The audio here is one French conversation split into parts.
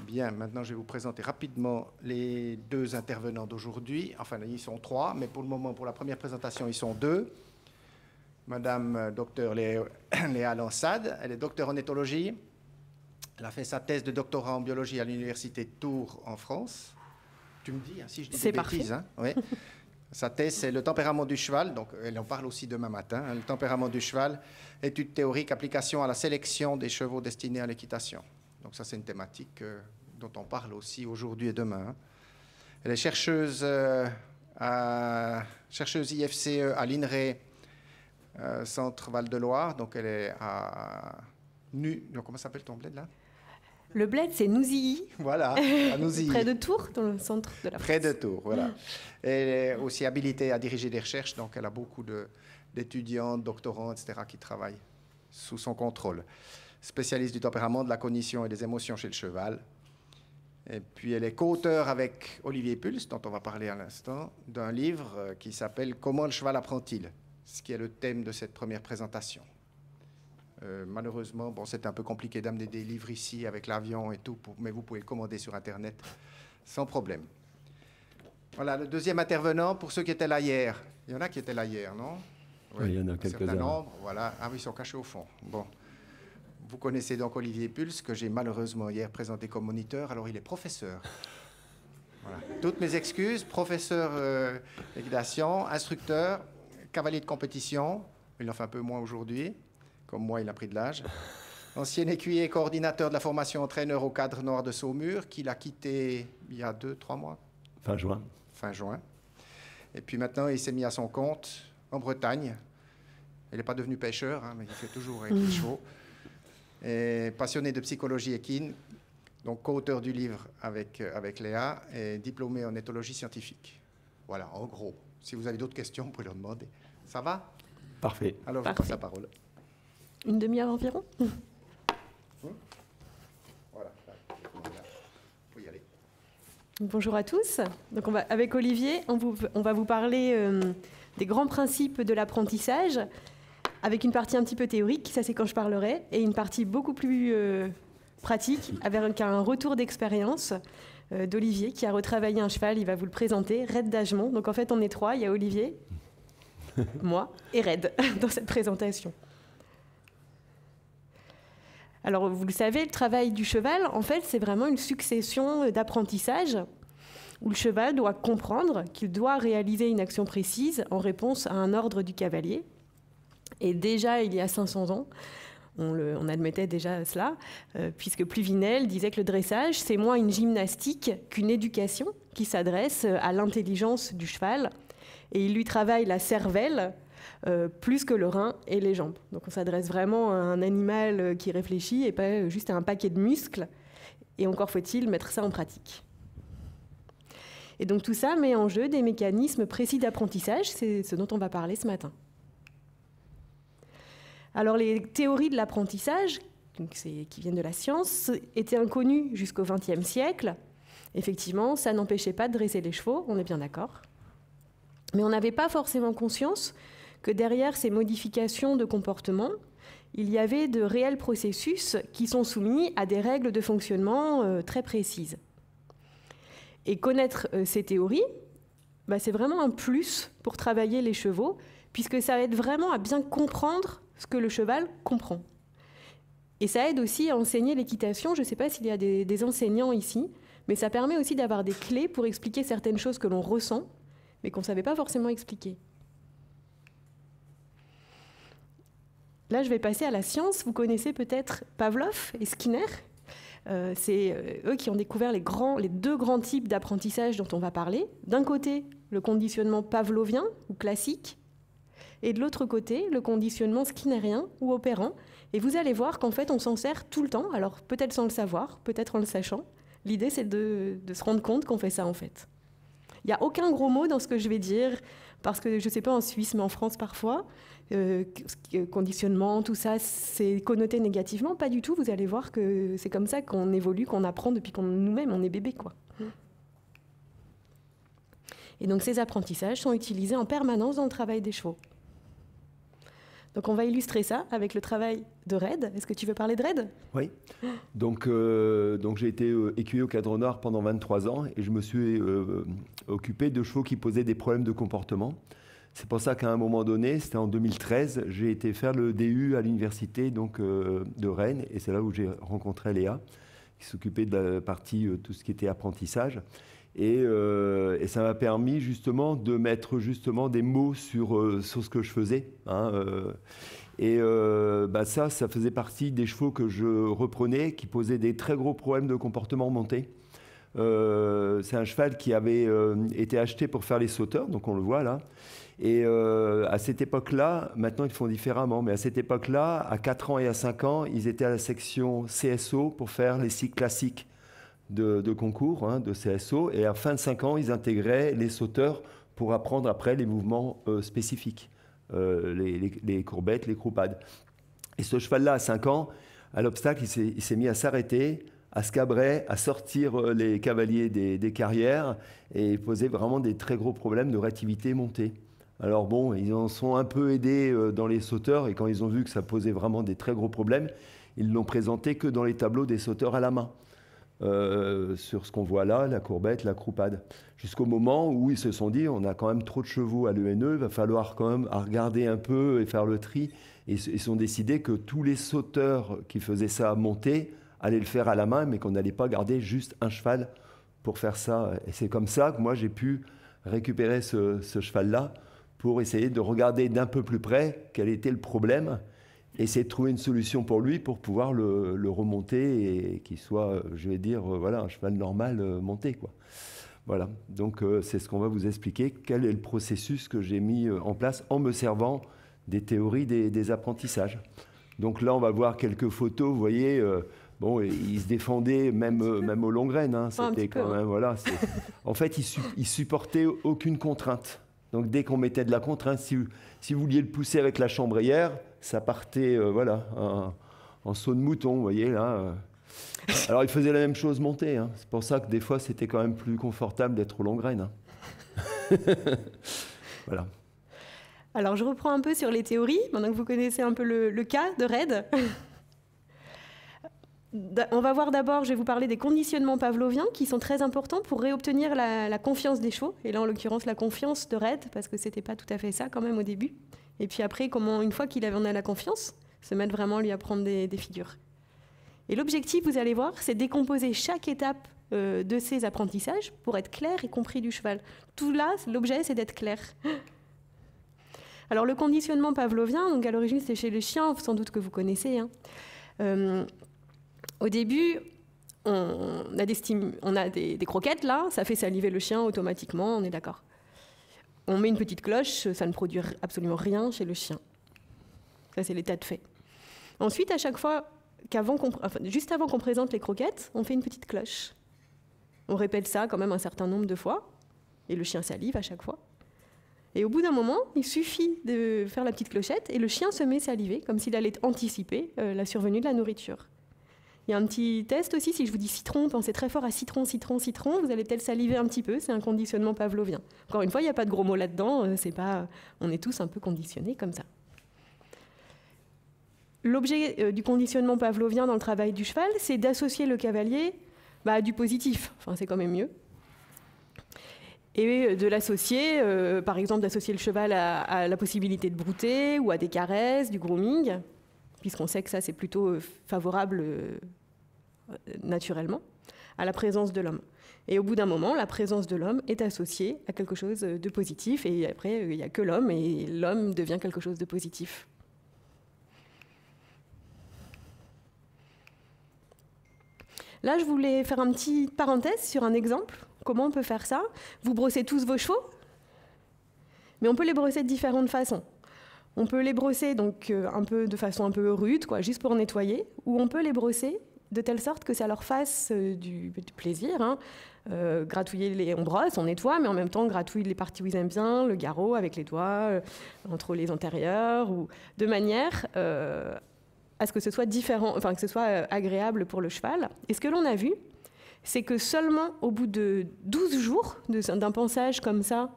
Bien, maintenant je vais vous présenter rapidement les deux intervenants d'aujourd'hui. Enfin, ils sont trois, mais pour le moment, pour la première présentation, ils sont deux. Madame docteur Léa Lansade, elle est docteure en éthologie. Elle a fait sa thèse de doctorat en biologie à l'université de Tours en France. Tu me dis, hein, si je dis des bêtises. Hein, oui. Sa thèse, c'est le tempérament du cheval. Donc, elle en parle aussi demain matin. Hein, le tempérament du cheval, étude théorique, application à la sélection des chevaux destinés à l'équitation. Donc, ça, c'est une thématique dont on parle aussi aujourd'hui et demain. Hein. Elle est chercheuse IFCE à l'INRAE, Centre Val-de-Loire. Donc, elle est à comment s'appelle ton bled là? Le bled, c'est Nouzilly. Voilà, à Nouzilly. Près de Tours, dans le centre de la France. Près de Tours, voilà. Elle est aussi habilitée à diriger des recherches, donc elle a beaucoup d'étudiants, doctorants, etc., qui travaillent sous son contrôle. Spécialiste du tempérament, de la cognition et des émotions chez le cheval. Et puis elle est co-auteure avec Olivier Pulse, dont on va parler à l'instant, d'un livre qui s'appelle « Comment le cheval apprend-il ?», ce qui est le thème de cette première présentation. Malheureusement, bon, c'est un peu compliqué d'amener des livres ici avec l'avion et tout, mais vous pouvez le commander sur Internet sans problème. Voilà, le deuxième intervenant, pour ceux qui étaient là hier. Il y en a qui étaient là hier, non? Oui, il y en a quelques-uns. Voilà. Ah oui, ils sont cachés au fond. Bon. Vous connaissez donc Olivier Pulse, que j'ai malheureusement hier présenté comme moniteur. Alors, il est professeur. Voilà. Toutes mes excuses, professeur d'équitation, instructeur, cavalier de compétition. Il en fait un peu moins aujourd'hui. Comme moi, il a pris de l'âge. Ancien écuyer et coordinateur de la formation entraîneur au cadre nord de Saumur, qu'il a quitté il y a 2-3 mois. Fin juin. Fin juin. Et puis maintenant, il s'est mis à son compte en Bretagne. Il n'est pas devenu pêcheur, hein, mais il fait toujours avec les chevaux. Et passionné de psychologie équine, donc co-auteur du livre avec Léa, et diplômé en éthologie scientifique. Voilà, en gros. Si vous avez d'autres questions, vous pouvez leur demander. Ça va? Parfait. Alors, je passe la parole. Une demi-heure environ. Voilà, faut y aller. Bonjour à tous. Donc avec Olivier, on va vous parler des grands principes de l'apprentissage, avec une partie un petit peu théorique, ça c'est quand je parlerai, et une partie beaucoup plus pratique, avec un retour d'expérience d'Olivier, qui a retravaillé un cheval, il va vous le présenter, Red d'Agemont. Donc en fait on est trois, il y a Olivier, moi et Red dans cette présentation. Alors, vous le savez, le travail du cheval, en fait, c'est vraiment une succession d'apprentissages où le cheval doit comprendre qu'il doit réaliser une action précise en réponse à un ordre du cavalier. Et déjà, il y a 500 ans, on admettait déjà cela, puisque Pluvinel disait que le dressage, c'est moins une gymnastique qu'une éducation qui s'adresse à l'intelligence du cheval. Et il lui travaille la cervelle, plus que le rein et les jambes. Donc on s'adresse vraiment à un animal qui réfléchit et pas juste à un paquet de muscles. Et encore faut-il mettre ça en pratique. Et donc tout ça met en jeu des mécanismes précis d'apprentissage, c'est ce dont on va parler ce matin. Alors les théories de l'apprentissage, qui viennent de la science, étaient inconnues jusqu'au XXe siècle. Effectivement, ça n'empêchait pas de dresser les chevaux, on est bien d'accord. Mais on n'avait pas forcément conscience que derrière ces modifications de comportement, il y avait de réels processus qui sont soumis à des règles de fonctionnement très précises. Et connaître ces théories, c'est vraiment un plus pour travailler les chevaux, puisque ça aide vraiment à bien comprendre ce que le cheval comprend. Et ça aide aussi à enseigner l'équitation. Je ne sais pas s'il y a des enseignants ici, mais ça permet aussi d'avoir des clés pour expliquer certaines choses que l'on ressent, mais qu'on ne savait pas forcément expliquer. Là, je vais passer à la science. Vous connaissez peut-être Pavlov et Skinner. C'est eux qui ont découvert les deux grands types d'apprentissage dont on va parler. D'un côté, le conditionnement pavlovien ou classique, et de l'autre côté, le conditionnement skinnérien ou opérant. Et vous allez voir qu'en fait, on s'en sert tout le temps, alors peut-être sans le savoir, peut-être en le sachant. L'idée, c'est de se rendre compte qu'on fait ça, en fait. Il n'y a aucun gros mot dans ce que je vais dire, parce que, je ne sais pas en Suisse, mais en France parfois, conditionnement, tout ça, c'est connoté négativement. Pas du tout, vous allez voir que c'est comme ça qu'on évolue, qu'on apprend depuis qu'on nous-mêmes, on est bébé, quoi. Et donc ces apprentissages sont utilisés en permanence dans le travail des chevaux. Donc on va illustrer ça avec le travail de Red. Est-ce que tu veux parler de Red? Oui. Donc j'ai été écuyer au Cadre Nord pendant 23 ans et je me suis occupé de chevaux qui posaient des problèmes de comportement. C'est pour ça qu'à un moment donné, c'était en 2013, j'ai été faire le DU à l'université de Rennes et c'est là où j'ai rencontré Léa, qui s'occupait de la partie tout ce qui était apprentissage. Et ça m'a permis justement de mettre justement des mots sur ce que je faisais. Ça faisait partie des chevaux que je reprenais, qui posaient des très gros problèmes de comportement monté. C'est un cheval qui avait été acheté pour faire les sauteurs, donc on le voit là. Et à cette époque-là, maintenant ils font différemment, mais à cette époque-là, à 4 ans et à 5 ans, ils étaient à la section CSO pour faire les cycles classiques de concours, de CSO. Et à fin de 5 ans, ils intégraient les sauteurs pour apprendre après les mouvements spécifiques, les courbettes, les croupades. Et ce cheval-là, à 5 ans, à l'obstacle, il s'est mis à s'arrêter, à se cabrer, à sortir les cavaliers des carrières et il posait vraiment des très gros problèmes de réactivité montée. Alors bon, ils en sont un peu aidés dans les sauteurs et quand ils ont vu que ça posait vraiment des très gros problèmes, ils l'ont présenté que dans les tableaux des sauteurs à la main. Sur ce qu'on voit là, la courbette, la croupade. Jusqu'au moment où ils se sont dit, on a quand même trop de chevaux à l'ENE, il va falloir quand même regarder un peu et faire le tri. Et ils ont décidé que tous les sauteurs qui faisaient ça monter allaient le faire à la main, mais qu'on n'allait pas garder juste un cheval pour faire ça. Et c'est comme ça que moi j'ai pu récupérer ce cheval-là pour essayer de regarder d'un peu plus près quel était le problème, essayer de trouver une solution pour lui pour pouvoir le remonter et qu'il soit, je vais dire, voilà, un cheval normal monté, quoi. Voilà, donc c'est ce qu'on va vous expliquer, quel est le processus que j'ai mis en place en me servant des théories des apprentissages. Donc là, on va voir quelques photos, vous voyez, bon, il se défendait même aux longues graines, c'était quand même, voilà. En fait, il supportait aucune contrainte. Donc dès qu'on mettait de la contrainte, si vous vouliez le pousser avec la chambrière, ça partait voilà, en saut de mouton, vous voyez là. Alors il faisait la même chose monter. C'est pour ça que des fois c'était quand même plus confortable d'être aux longues graines. Voilà. Alors je reprends un peu sur les théories, maintenant que vous connaissez un peu le cas de Red. On va voir d'abord, je vais vous parler des conditionnements pavloviens qui sont très importants pour réobtenir la confiance des chevaux. Et là, en l'occurrence, la confiance de Red, parce que c'était pas tout à fait ça quand même au début. Et puis après, comment, une fois qu'il en a la confiance, se mettre vraiment à lui apprendre des figures. Et l'objectif, vous allez voir, c'est décomposer chaque étape de ces apprentissages pour être clair et compris du cheval. Tout là, l'objet, c'est d'être clair. Alors, le conditionnement pavlovien, donc à l'origine, c'est chez le chien, sans doute que vous connaissez. Au début, on a des croquettes, là, ça fait saliver le chien automatiquement, on est d'accord. On met une petite cloche, ça ne produit absolument rien chez le chien. Ça, c'est l'état de fait. Ensuite, à chaque fois, juste avant qu'on présente les croquettes, on fait une petite cloche. On répète ça quand même un certain nombre de fois, et le chien salive à chaque fois. Et au bout d'un moment, il suffit de faire la petite clochette, et le chien se met à saliver, comme s'il allait anticiper la survenue de la nourriture. Il y a un petit test aussi, si je vous dis citron, pensez très fort à citron, citron, citron, vous allez peut-être saliver un petit peu, c'est un conditionnement pavlovien. Encore une fois, il n'y a pas de gros mots là-dedans, on est tous un peu conditionnés comme ça. L'objet du conditionnement pavlovien dans le travail du cheval, c'est d'associer le cavalier à du positif, enfin c'est quand même mieux. Et de l'associer, par exemple d'associer le cheval à la possibilité de brouter ou à des caresses, du grooming, puisqu'on sait que ça c'est plutôt favorable naturellement, à la présence de l'homme. Et au bout d'un moment, la présence de l'homme est associée à quelque chose de positif, et après il n'y a que l'homme, et l'homme devient quelque chose de positif. Là, je voulais faire une petite parenthèse sur un exemple. Comment on peut faire ça? Vous brossez tous vos chevaux, mais on peut les brosser de différentes façons. On peut les brosser donc de façon un peu rude, juste pour nettoyer, ou on peut les brosser de telle sorte que ça leur fasse du plaisir. Gratouiller on brosse, on nettoie, mais en même temps on gratouille les parties où ils aiment bien, le garrot avec les doigts, entre les antérieurs, ou de manière à ce que ce soit différent, que ce soit agréable pour le cheval. Et ce que l'on a vu, c'est que seulement au bout de 12 jours d'un pansage comme ça,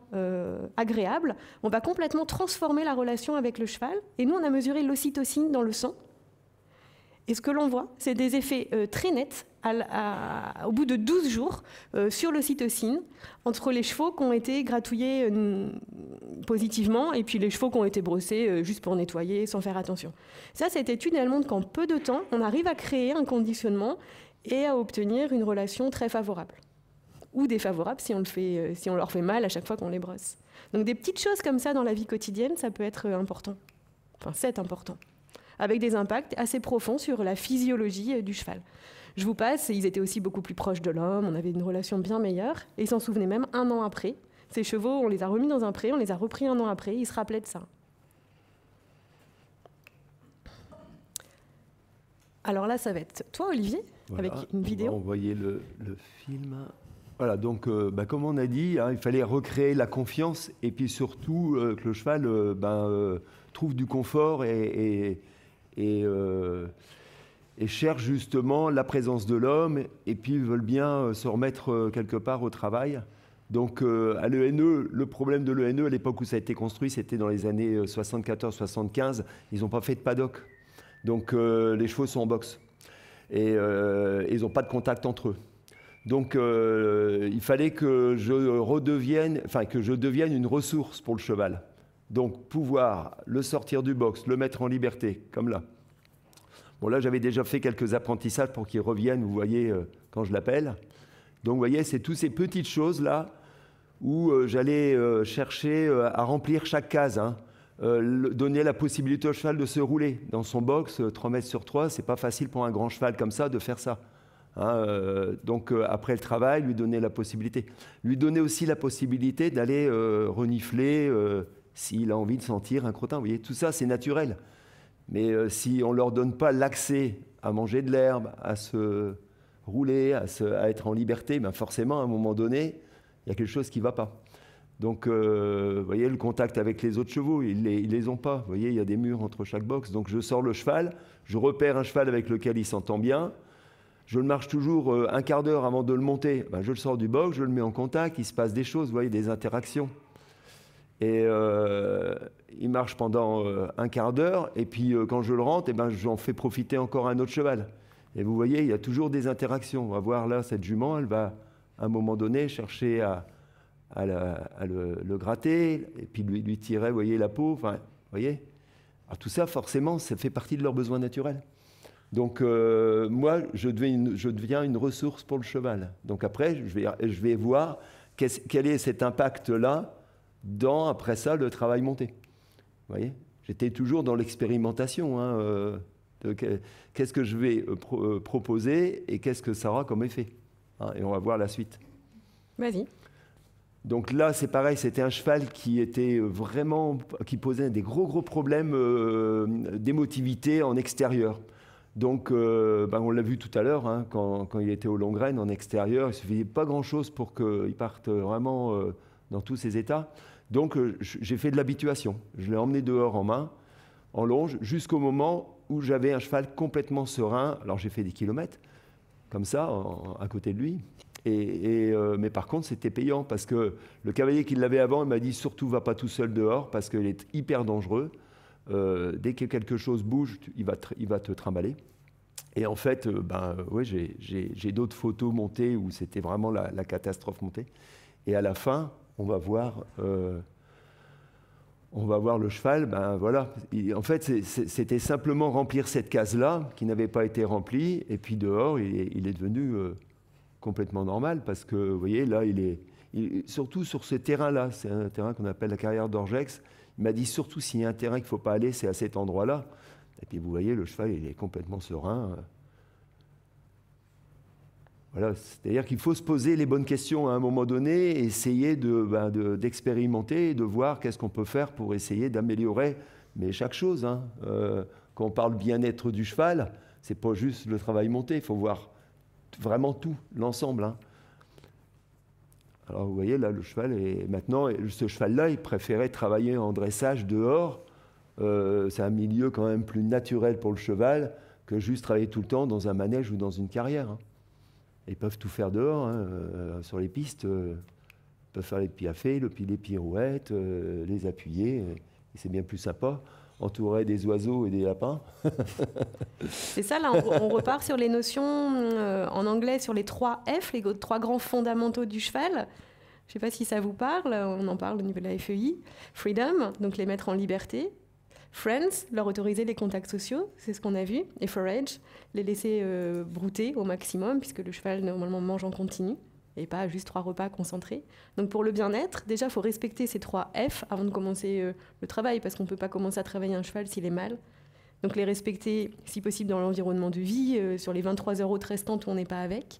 agréable, on va complètement transformer la relation avec le cheval. Et nous, on a mesuré l'ocytocine dans le sang. Et ce que l'on voit, c'est des effets très nets au bout de 12 jours sur l'ocytocine entre les chevaux qui ont été gratouillés positivement et puis les chevaux qui ont été brossés juste pour nettoyer sans faire attention. Ça, cette étude, elle montre qu'en peu de temps, on arrive à créer un conditionnement et à obtenir une relation très favorable. Ou défavorable si on leur fait mal à chaque fois qu'on les brosse. Donc des petites choses comme ça dans la vie quotidienne, ça peut être important. Enfin, c'est important. Avec des impacts assez profonds sur la physiologie du cheval. Je vous passe, ils étaient aussi beaucoup plus proches de l'homme, on avait une relation bien meilleure, et ils s'en souvenaient même 1 an après. Ces chevaux, on les a remis dans un pré, on les a repris 1 an après, ils se rappelaient de ça. Alors là, ça va être toi, Olivier, voilà, avec une vidéo. On va envoyer le film. Voilà, donc comme on a dit, il fallait recréer la confiance, et puis surtout que le cheval trouve du confort et cherche justement la présence de l'homme, et puis veulent bien se remettre quelque part au travail. Donc à l'ENE, le problème de l'ENE, à l'époque où ça a été construit, c'était dans les années 74-75, ils n'ont pas fait de paddock. Donc les chevaux sont en boxe. Et ils n'ont pas de contact entre eux. Donc il fallait que je devienne une ressource pour le cheval. Donc pouvoir le sortir du box, le mettre en liberté, comme là. Bon, là, j'avais déjà fait quelques apprentissages pour qu'il revienne, vous voyez, quand je l'appelle. Donc, vous voyez, c'est toutes ces petites choses-là où j'allais chercher à remplir chaque case. Donner la possibilité au cheval de se rouler. Dans son box, 3 mètres sur 3, c'est pas facile pour un grand cheval comme ça de faire ça. Donc, après le travail, lui donner la possibilité. Lui donner aussi la possibilité d'aller renifler s'il a envie de sentir un crottin. Vous voyez, tout ça, c'est naturel. Mais si on ne leur donne pas l'accès à manger de l'herbe, à se rouler, à être en liberté, forcément, à un moment donné, il y a quelque chose qui ne va pas. Donc, vous voyez, le contact avec les autres chevaux, ils les ont pas. Vous voyez, il y a des murs entre chaque box. Donc, je sors le cheval, je repère un cheval avec lequel il s'entend bien. Je le marche toujours un quart d'heure avant de le monter. Je le sors du box, je le mets en contact, il se passe des choses, vous voyez, des interactions. Et il marche pendant un quart d'heure, et puis quand je le rentre, j'en fais profiter encore un autre cheval. Et vous voyez, il y a toujours des interactions. On va voir là, cette jument, elle va à un moment donné chercher à le gratter, et puis lui tirer, vous voyez, la peau. Enfin, vous voyez. Alors, tout ça, forcément, ça fait partie de leurs besoins naturels. Donc, moi, je deviens une ressource pour le cheval. Donc après, je vais voir quel est cet impact-là dans, après ça, le travail monté. Vous voyez, j'étais toujours dans l'expérimentation. Qu'est-ce que je vais proposer et qu'est-ce que ça aura comme effet. Et on va voir la suite. Vas-y. Donc là, c'est pareil, c'était un cheval qui posait des gros problèmes d'émotivité en extérieur. Donc, on l'a vu tout à l'heure, quand il était au Longraine en extérieur, il ne suffisait pas grand-chose pour qu'il parte vraiment dans tous ses états. Donc, j'ai fait de l'habituation. Je l'ai emmené dehors en main, en longe, jusqu'au moment où j'avais un cheval complètement serein. Alors, j'ai fait des kilomètres, comme ça, à côté de lui. Mais par contre, c'était payant, parce que le cavalier qui l'avait avant, il m'a dit « Surtout, va pas tout seul dehors, parce qu'il est hyper dangereux. Dès que quelque chose bouge, il va te trimballer. » Et en fait, j'ai d'autres photos montées où c'était vraiment la catastrophe montée. Et à la fin, on va voir le cheval. Voilà. En fait, c'était simplement remplir cette case-là qui n'avait pas été remplie. Et puis dehors, il est devenu complètement normal, parce que, vous voyez, là, surtout sur ce terrain-là, c'est un terrain qu'on appelle la carrière d'Orgex. Il m'a dit surtout s'il y a un terrain qu'il ne faut pas aller, c'est à cet endroit-là. Et puis vous voyez, le cheval, il est complètement serein. Voilà, c'est-à-dire qu'il faut se poser les bonnes questions à un moment donné, et essayer d'expérimenter, de voir qu'est-ce qu'on peut faire pour essayer d'améliorer, mais chaque chose. Quand on parle bien-être du cheval, ce n'est pas juste le travail monté, il faut voir vraiment tout, l'ensemble. Alors vous voyez, là, le cheval ce cheval-là, il préférait travailler en dressage dehors. C'est un milieu quand même plus naturel pour le cheval que juste travailler tout le temps dans un manège ou dans une carrière. Ils peuvent tout faire dehors, hein, sur les pistes. Ils peuvent faire les piafés, les pirouettes, les appuyer. Et c'est bien plus sympa, entouré des oiseaux et des lapins. C'est ça, là, on repart sur les notions en anglais, sur les 3 F, les 3 grands fondamentaux du cheval. Je ne sais pas si ça vous parle, on en parle au niveau de la FEI. Freedom, donc les mettre en liberté. Friends, leur autoriser les contacts sociaux, c'est ce qu'on a vu. Et forage, les laisser brouter au maximum, puisque le cheval normalement mange en continu, et pas juste 3 repas concentrés. Donc pour le bien-être, déjà, il faut respecter ces 3 F avant de commencer le travail, parce qu'on ne peut pas commencer à travailler un cheval s'il est mal. Donc les respecter, si possible, dans l'environnement de vie, sur les 23 heures restantes où on n'est pas avec,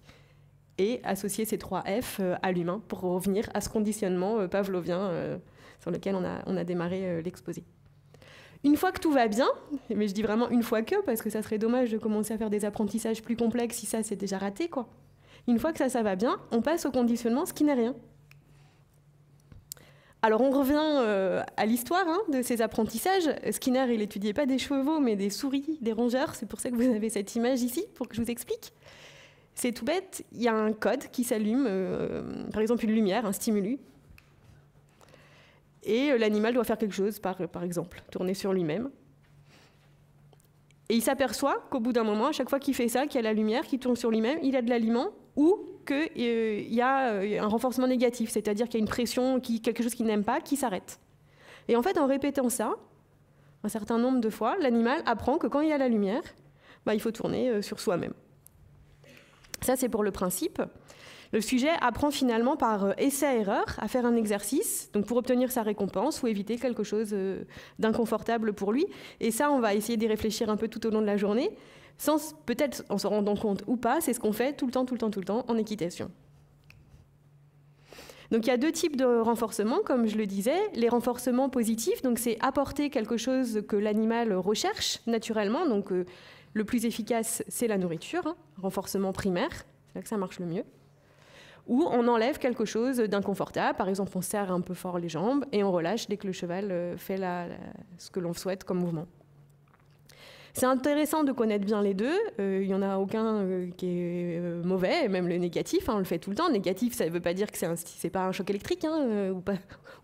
et associer ces 3 F à l'humain pour revenir à ce conditionnement pavlovien sur lequel on a démarré l'exposé. Une fois que tout va bien, mais je dis vraiment une fois que, parce que ça serait dommage de commencer à faire des apprentissages plus complexes si ça c'est déjà raté, quoi. Une fois que ça va bien, on passe au conditionnement, ce qui n'est rien. Alors on revient à l'histoire de ces apprentissages. Skinner, il n'étudiait pas des chevaux, mais des souris, des rongeurs. C'est pour ça que vous avez cette image ici, pour que je vous explique. C'est tout bête, il y a un code qui s'allume, par exemple une lumière, un stimulus. Et l'animal doit faire quelque chose, par exemple, tourner sur lui-même. Et il s'aperçoit qu'au bout d'un moment, à chaque fois qu'il fait ça, qu'il y a la lumière qui tourne sur lui-même, il a de l'aliment, ou qu'il y a un renforcement négatif, c'est-à-dire qu'il y a une pression, quelque chose qu'il n'aime pas, qui s'arrête. Et en fait, en répétant ça, un certain nombre de fois, l'animal apprend que quand il y a la lumière, il faut tourner sur soi-même. Ça, c'est pour le principe. Le sujet apprend finalement par essai-erreur à faire un exercice, donc pour obtenir sa récompense ou éviter quelque chose d'inconfortable pour lui. Et ça, on va essayer d'y réfléchir un peu tout au long de la journée, sans peut-être en se rendant compte ou pas, c'est ce qu'on fait tout le temps en équitation. Donc il y a 2 types de renforcement, comme je le disais. Les renforcements positifs, donc c'est apporter quelque chose que l'animal recherche naturellement. Donc le plus efficace, c'est la nourriture, renforcement primaire, c'est là que ça marche le mieux. Ou on enlève quelque chose d'inconfortable, par exemple on serre un peu fort les jambes et on relâche dès que le cheval fait ce que l'on souhaite comme mouvement. C'est intéressant de connaître bien les deux, il n'y en a aucun qui est mauvais, même le négatif, on le fait tout le temps. Négatif, ça ne veut pas dire que c'est pas un choc électrique,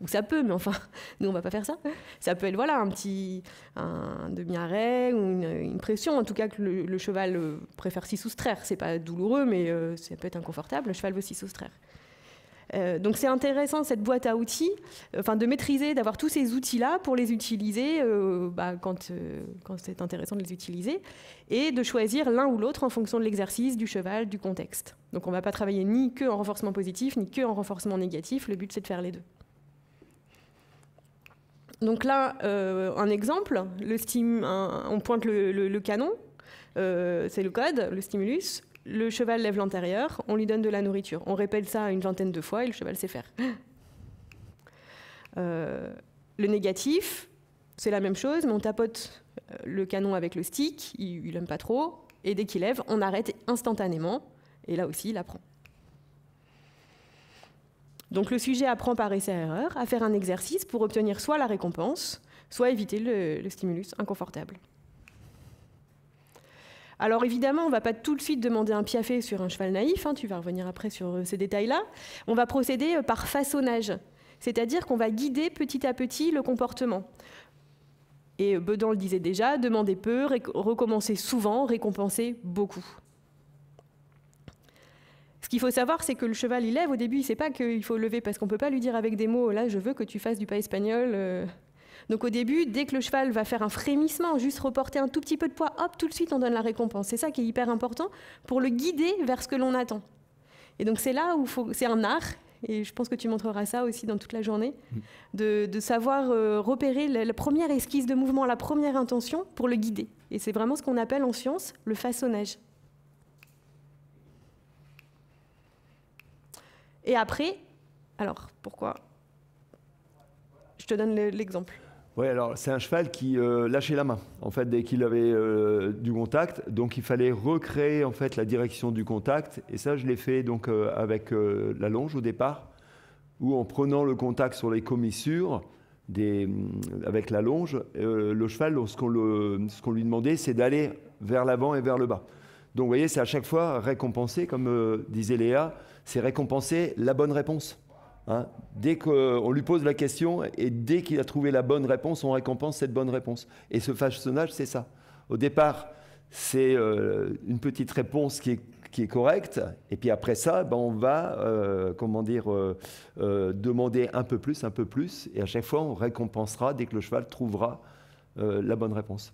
ou ça peut, mais enfin, nous on ne va pas faire ça. Ça peut être un demi-arrêt ou une pression, en tout cas que le cheval préfère s'y soustraire. Ce n'est pas douloureux, mais ça peut être inconfortable, le cheval veut s'y soustraire. Donc c'est intéressant cette boîte à outils, de maîtriser, d'avoir tous ces outils-là pour les utiliser quand c'est intéressant de les utiliser, et de choisir l'un ou l'autre en fonction de l'exercice, du cheval, du contexte. Donc on ne va pas travailler ni que en renforcement positif, ni que en renforcement négatif, le but c'est de faire les deux. Donc là, un exemple, on pointe le canon, c'est le code, le stimulus. Le cheval lève l'antérieur, on lui donne de la nourriture. On répète ça une 20aine de fois et le cheval sait faire. Le négatif, c'est la même chose, mais on tapote le canon avec le stick, il n'aime pas trop, et dès qu'il lève, on arrête instantanément, et là aussi, il apprend. Donc le sujet apprend par essai-erreur à faire un exercice pour obtenir soit la récompense, soit éviter le stimulus inconfortable. Alors évidemment, on ne va pas tout de suite demander un piafé sur un cheval naïf, tu vas revenir après sur ces détails-là. On va procéder par façonnage, c'est-à-dire qu'on va guider petit à petit le comportement. Et Bedan le disait déjà, demander peu, recommencer souvent, récompenser beaucoup. Ce qu'il faut savoir, c'est que le cheval, il lève, au début, il ne sait pas qu'il faut lever, parce qu'on ne peut pas lui dire avec des mots, là, je veux que tu fasses du pas espagnol. Donc au début, dès que le cheval va faire un frémissement, juste reporter un tout petit peu de poids, hop, tout de suite on donne la récompense. C'est ça qui est hyper important pour le guider vers ce que l'on attend. Et donc c'est là où c'est un art, et je pense que tu montreras ça aussi dans toute la journée, de savoir repérer la première esquisse de mouvement, la première intention pour le guider. Et c'est vraiment ce qu'on appelle en science le façonnage. Et après, alors pourquoi ? Je te donne l'exemple. Oui, alors c'est un cheval qui lâchait la main, en fait, dès qu'il avait du contact. Donc il fallait recréer en fait la direction du contact. Et ça, je l'ai fait donc avec la longe au départ, où en prenant le contact sur les commissures avec la longe, le cheval, ce qu'on lui demandait, c'est d'aller vers l'avant et vers le bas. Donc, vous voyez, c'est à chaque fois récompenser, comme disait Léa, c'est récompenser la bonne réponse. Hein. Dès qu'on lui pose la question et dès qu'il a trouvé la bonne réponse, on récompense cette bonne réponse. Et ce façonnage, c'est ça. Au départ, c'est une petite réponse qui est correcte. Et puis après ça, ben, on va demander un peu plus. Et à chaque fois, on récompensera dès que le cheval trouvera la bonne réponse.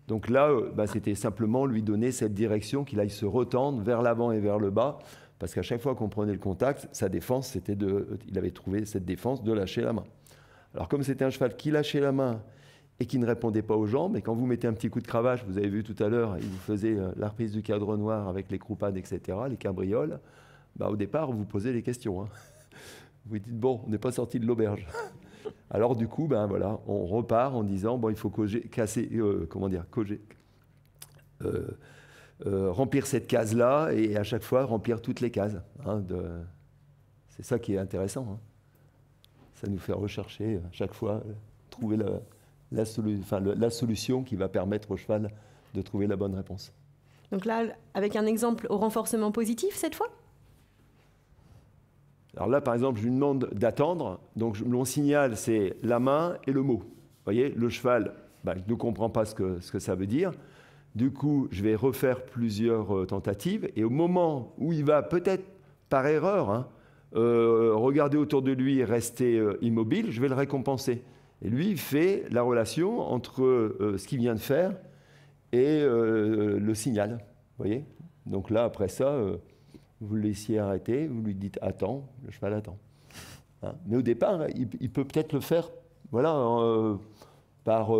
Donc là, c'était simplement lui donner cette direction, qu'il aille se retendre vers l'avant et vers le bas. Parce qu'à chaque fois qu'on prenait le contact, sa défense, il avait trouvé cette défense de lâcher la main. Alors comme c'était un cheval qui lâchait la main et qui ne répondait pas aux jambes, et quand vous mettez un petit coup de cravache, vous avez vu tout à l'heure, il vous faisait la reprise du cadre noir avec les croupades, etc., les cabrioles, au départ, vous posez les questions. Hein. Vous dites, bon, on n'est pas sorti de l'auberge. Alors du coup, voilà, on repart en disant, bon, il faut remplir cette case-là et à chaque fois remplir toutes les cases. Hein, c'est ça qui est intéressant. Hein. Ça nous fait rechercher à chaque fois, trouver la solution qui va permettre au cheval de trouver la bonne réponse. Donc là, avec un exemple au renforcement positif cette fois ? Alors là, par exemple, je lui demande d'attendre. Donc mon signal, c'est la main et le mot. Vous voyez, le cheval ne comprend pas ce que ça veut dire. Du coup, je vais refaire plusieurs tentatives. Et au moment où il va peut-être par erreur regarder autour de lui et rester immobile, je vais le récompenser. Et lui, il fait la relation entre ce qu'il vient de faire et le signal. Vous voyez ? Donc là, après ça, vous le laissiez arrêter, vous lui dites « attends », le cheval attend. Hein ? Mais au départ, il peut peut-être le faire par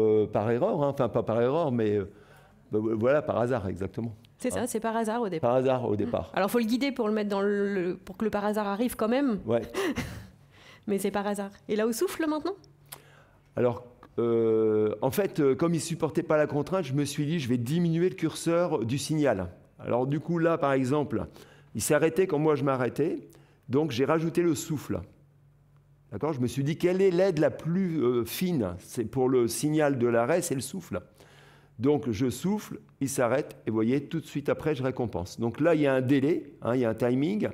erreur, hein. Enfin pas par erreur, mais voilà, par hasard, exactement. C'est ça, c'est par hasard au départ. Par hasard au départ. Alors il faut le guider pour le mettre pour que le par hasard arrive quand même. Ouais. Mais c'est par hasard. Et là au souffle maintenant ? Alors, en fait, comme il ne supportait pas la contrainte, je me suis dit, je vais diminuer le curseur du signal. Alors, du coup, là, par exemple, il s'est arrêté quand moi je m'arrêtais, donc j'ai rajouté le souffle. D'accord ? Je me suis dit, quelle est l'aide la plus fine ? C'est pour le signal de l'arrêt, c'est le souffle. Donc, je souffle, il s'arrête, et vous voyez, tout de suite après, je récompense. Donc là, il y a un délai, il y a un timing,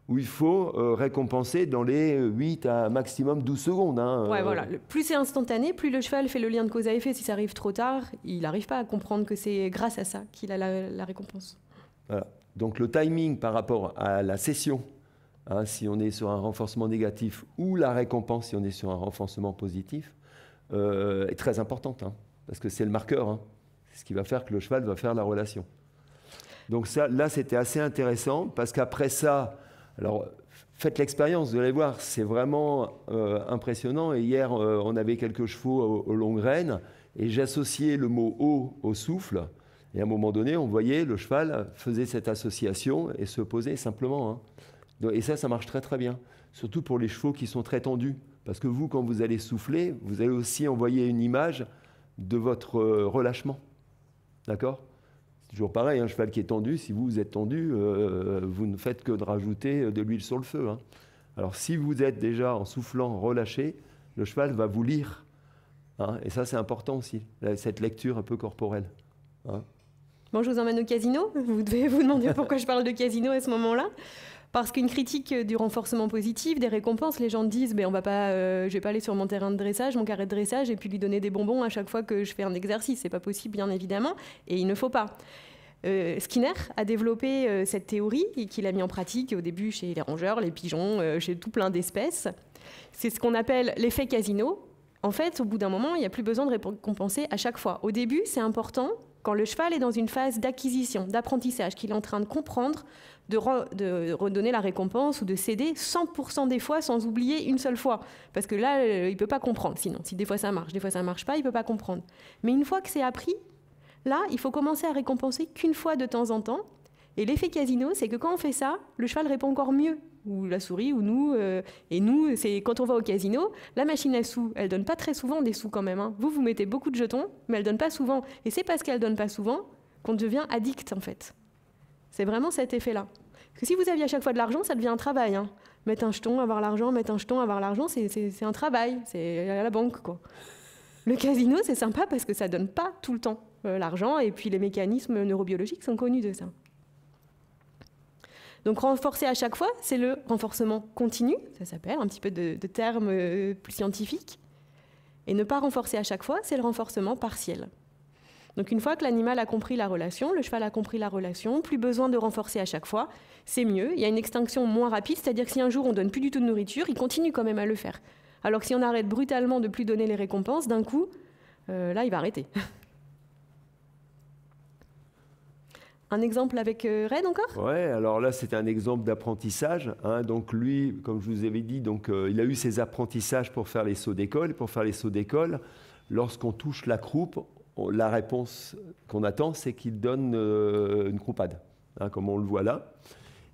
où il faut récompenser dans les 8 à maximum 12 secondes. Ouais, voilà. Plus c'est instantané, plus le cheval fait le lien de cause à effet. Si ça arrive trop tard, il n'arrive pas à comprendre que c'est grâce à ça qu'il a la récompense. Voilà. Donc le timing par rapport à la session, si on est sur un renforcement négatif, ou la récompense si on est sur un renforcement positif, est très importante, parce que c'est le marqueur. C'est ce qui va faire que le cheval va faire la relation. Donc ça, là, c'était assez intéressant, parce qu'après ça, alors faites l'expérience, vous allez voir, c'est vraiment impressionnant. Et hier, on avait quelques chevaux aux longues rênes, et j'associais le mot « eau » au souffle. Et à un moment donné, on voyait le cheval faisait cette association et se posait simplement. Et ça marche très très bien. Surtout pour les chevaux qui sont très tendus. Parce que vous, quand vous allez souffler, vous allez aussi envoyer une image de votre relâchement. D'accord ? C'est toujours pareil, un cheval qui est tendu, si vous êtes tendu, vous ne faites que de rajouter de l'huile sur le feu. Alors si vous êtes déjà en soufflant relâché, le cheval va vous lire. Et ça, c'est important aussi, cette lecture un peu corporelle. Bon, je vous emmène au casino. Vous devez vous demander pourquoi je parle de casino à ce moment-là. Parce qu'une critique du renforcement positif, des récompenses, les gens disent je ne vais pas aller sur mon terrain de dressage, mon carré de dressage, et puis lui donner des bonbons à chaque fois que je fais un exercice. C'est pas possible, bien évidemment, et il ne faut pas. Skinner a développé cette théorie et qu'il a mis en pratique au début chez les rongeurs, les pigeons, chez tout plein d'espèces. C'est ce qu'on appelle l'effet casino. En fait, au bout d'un moment, il n'y a plus besoin de récompenser à chaque fois. Au début, c'est important, quand le cheval est dans une phase d'acquisition, d'apprentissage, qu'il est en train de comprendre, de redonner la récompense ou de céder 100% des fois sans oublier une seule fois. Parce que là, il ne peut pas comprendre. Sinon, si des fois ça marche pas, il ne peut pas comprendre. Mais une fois que c'est appris, là, il faut commencer à récompenser qu'une fois de temps en temps. Et l'effet casino, c'est que quand on fait ça, le cheval répond encore mieux. Ou la souris, ou nous. Et nous, c'est quand on va au casino, la machine à sous, elle donne pas très souvent des sous quand même. Vous mettez beaucoup de jetons, mais elle donne pas souvent. Et c'est parce qu'elle donne pas souvent qu'on devient addict, en fait. C'est vraiment cet effet-là. Parce que si vous aviez à chaque fois de l'argent, ça devient un travail. Mettre un jeton, avoir l'argent, mettre un jeton, avoir l'argent, c'est un travail. C'est à la banque, quoi. Le casino, c'est sympa parce que ça donne pas tout le temps l'argent. Et puis les mécanismes neurobiologiques sont connus de ça. Donc renforcer à chaque fois, c'est le renforcement continu, ça s'appelle, un petit peu de termes plus scientifiques. Et ne pas renforcer à chaque fois, c'est le renforcement partiel. Donc une fois que l'animal a compris la relation, le cheval a compris la relation, plus besoin de renforcer à chaque fois, c'est mieux. Il y a une extinction moins rapide, c'est-à-dire que si un jour on ne donne plus du tout de nourriture, il continue quand même à le faire. Alors que si on arrête brutalement de plus donner les récompenses, d'un coup, là il va arrêter. Un exemple avec Red encore ? Ouais, alors là c'est un exemple d'apprentissage. Hein. Donc lui, comme je vous avais dit, donc, il a eu ses apprentissages pour faire les sauts d'école. Pour faire les sauts d'école, lorsqu'on touche la croupe, la réponse qu'on attend, c'est qu'il donne une croupade, hein, comme on le voit là.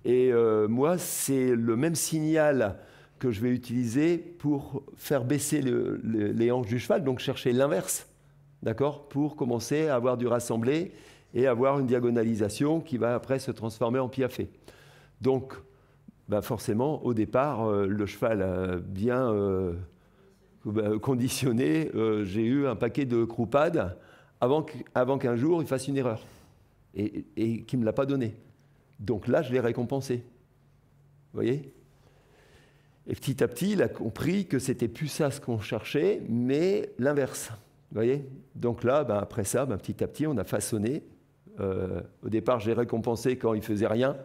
Et moi, c'est le même signal que je vais utiliser pour faire baisser les hanches du cheval, donc chercher l'inverse, d'accord, pour commencer à avoir du rassemblé et avoir une diagonalisation qui va après se transformer en piafé. Donc, forcément, au départ, le cheval bien conditionné, j'ai eu un paquet de croupades avant qu'un jour il fasse une erreur et qu'il ne me l'a pas donné. Donc là, je l'ai récompensé. Vous voyez ? Et petit à petit, il a compris que c'était plus ça ce qu'on cherchait, mais l'inverse. Vous voyez ? Donc là, après ça, petit à petit, on a façonné. Au départ, j'ai récompensé quand il ne faisait rien.